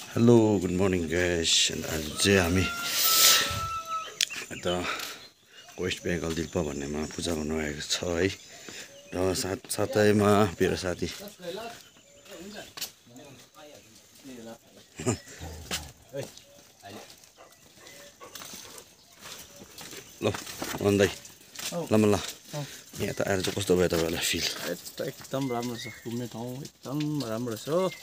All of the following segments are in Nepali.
हेलो गुड मर्निङ गाइस आज चाहिँ हामी यता वेस्ट बेङ्गल दिल्पा भन्नेमा पूजा गर्नु आएको छ है र साथैमा मेरो साथी ल भन्दै ल यहाँ त आएर चाहिँ कस्तो भयो तपाईँलाई फिल एकदम राम्रो छ घुम्ने ठाउँ एकदम राम्रो छ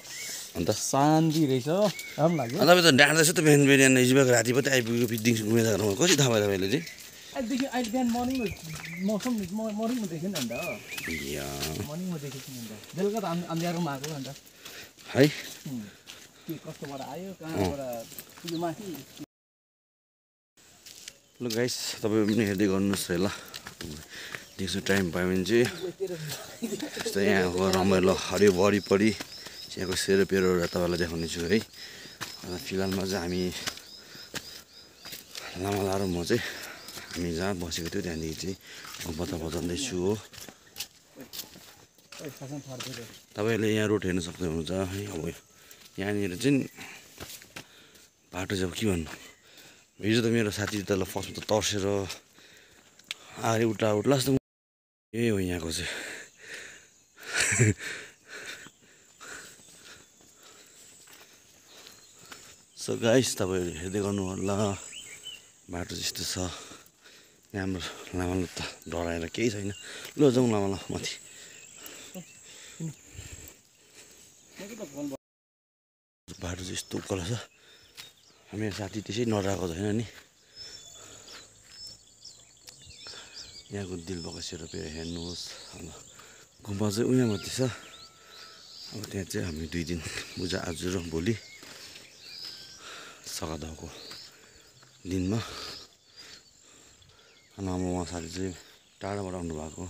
अन्त शान्ति रहेछ राम्रो लाग्यो तपाईँ त डाँड्दैछ त बिहान बिहान हिजोको राति पनि आइपुगेको पिकनिक घुमेर घरमा कसरी थाहा भयो तपाईँले चाहिँ अहिले बिहान मर्निङमा मौसम मर्निङमा देखेँ नि अन्त मर्निङमा देखेको नि अन्त बेलुका त अन्ध्यारोमा आएको अन्त है के कस्तोबाट आयो कहाँबाट पुग्यो माथि ल गाइस तपाईँ पनि हेर्दै गर्नुहोस् है ल दिउँसो टाइम पायो भने चाहिँ यस्तो यहाँको रमाइलो हरियो वरिपरि यहाँको सेरोपेरोहरू तपाईँलाई देखाउने छु है फिलहालमा चाहिँ हामी लामाला र म चाहिँ हामी जहाँ बसेको थियो त्यहाँदेखि चाहिँ बता बजाउँदैछु हो तपाईँहरूले यहाँ रोड हेर्न सक्नुहुन्छ है अब यहाँनिर चाहिँ बाटो चाहिँ अब के भन्नु हिजो त मेरो साथी तल फर्स्टमा त तर्सेर आएर उठ्ला जस्तो यही हो यहाँको चाहिँ सो गाइस तपाईँहरू हेर्दै गर्नु होला बाटो चाहिँ यस्तो छ यहाँ हाम्रो लामाला त डराएर केही छैन ल जाउँ लामाला माथि बाटो चाहिँ यस्तो उकालो छ मेरो साथी त्यसै नडराएको छैन नि यहाँको दिलबाको सेरोपेरो हेर्नुहोस् अब गुम्बा चाहिँ उहाँ माथि छ अब त्यहाँ चाहिँ हामी 2 दिन पूजा आज र भोलि सगादाको दिनमा अनि अब उहाँ साथी चाहिँ टाढाबाट आउनु भएको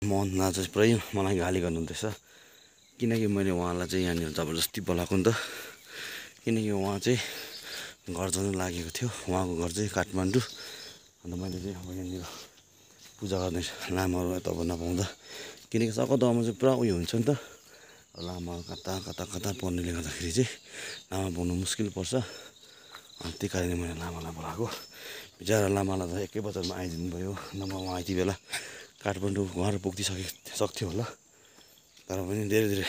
मोहन दाजु चाहिँ पुरै मलाई गाली गर्नुहुँदैछ किनकि मैले उहाँलाई चाहिँ यहाँनिर जबरजस्ती बोलाएको नि त किनकि उहाँ चाहिँ घर जानु लागेको थियो उहाँको घर चाहिँ काठमाडौँ अन्त मैले चाहिँ अब यहाँनिर पूजा गर्ने लामाहरू यता नपाउँदा किनकि सगदामा चाहिँ पुरा उयो हुन्छ नि त लामा कता पर्नेले गर्दाखेरि चाहिँ लामा पाउनु मुस्किल पर्छ अनि त्यही कारणले मैले लामालाई बोलाएको बिचरा लामालाई त एकै बजारमा आइदिनु भयो नभए उहाँ यति बेला काठमाडौँ घर सक्थ्यो होला तर पनि धेरै धेरै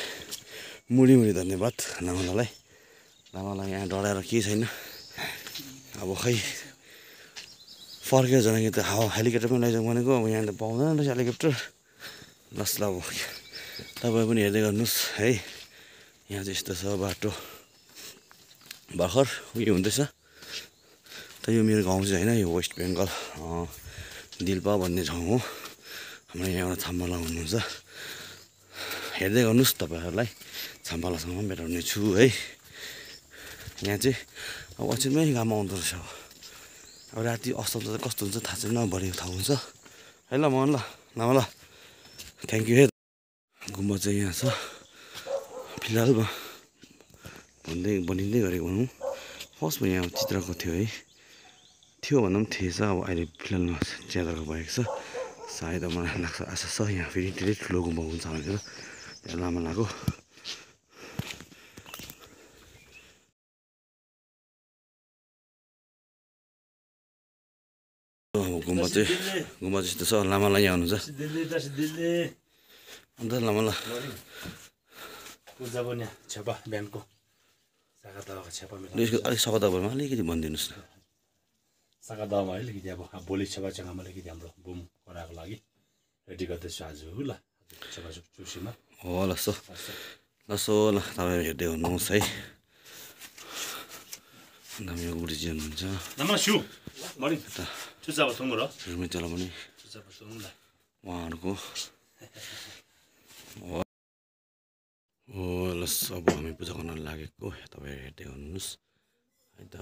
मुडी धन्यवाद लामालाई यहाँ डराएर केही छैन अब खै फर्केर जाने कि त हेलिकप्टरमा लैजाउँ भनेको अब यहाँ त पाउँदैन रहेछ हेलिकप्टर लस ल अब तपाईँ पनि हेर्दै गर्नुहोस् है यहाँ चाहिँ यस्तो छ बाटो भर्खर उयो हुँदैछ त यो मेरो गाउँ चाहिँ होइन यो वेस्ट बेङ्गल दिल्पा भन्ने ठाउँ हो हाम्रो यहाँ एउटा छाम्बाला हुनुहुन्छ हेर्दै गर्नुहोस् तपाईँहरूलाई छाम्बालासँग भेटाउने छु है यहाँ चाहिँ अब अचेलमै घाम आउँदो रहेछ अब राति अस्तन्त चाहिँ कस्तो हुन्छ थाहा छैन भरेको थाहा हुन्छ है ल मोहन ल ल थ्याङ्क यू है गुम्बा चाहिँ यहाँ छ फिलहालमा बनिँदै गरेको भनौँ फर्स्टमा यहाँ चित्रको थियो है थियो भन्दा पनि थिएछ अब अहिले फिलहालमा ज्यादाको भएको छ सायद मलाई लाग्छ आशा छ यहाँ फेरि धेरै ठुलो गुम्बा हुन्छ भनेर त्यहाँ लामा लाग्यो गुम्बा चाहिँ यस्तो छ लामालाई यहाँ आउनुहुन्छ अन्त लामाला पूजा पनि छेपा बिहानको यसको अलिक सगदाबाट अलिकति भनिदिनुहोस् न साकादामा अलिकति अब भोलि छेपाचेङ्गामा अलिकति हाम्रो बुम गराएको लागि रेडी गर्दैछु आज ल छेपाचुक चुर्सीमा हो ल सो ल तपाईँ हेर्दै हुनुहोस् है दामी गुरुजी हुनुहुन्छ नमस्कार छु मर्निङ चुचाबा थुङ्गो र हेर्मेचला पनि चुचाबा थुङ्गो उहाँहरूको हो ल अब हामी पूजा गर्न लागेको तपाईँ हेर्दै हुनुहोस् है त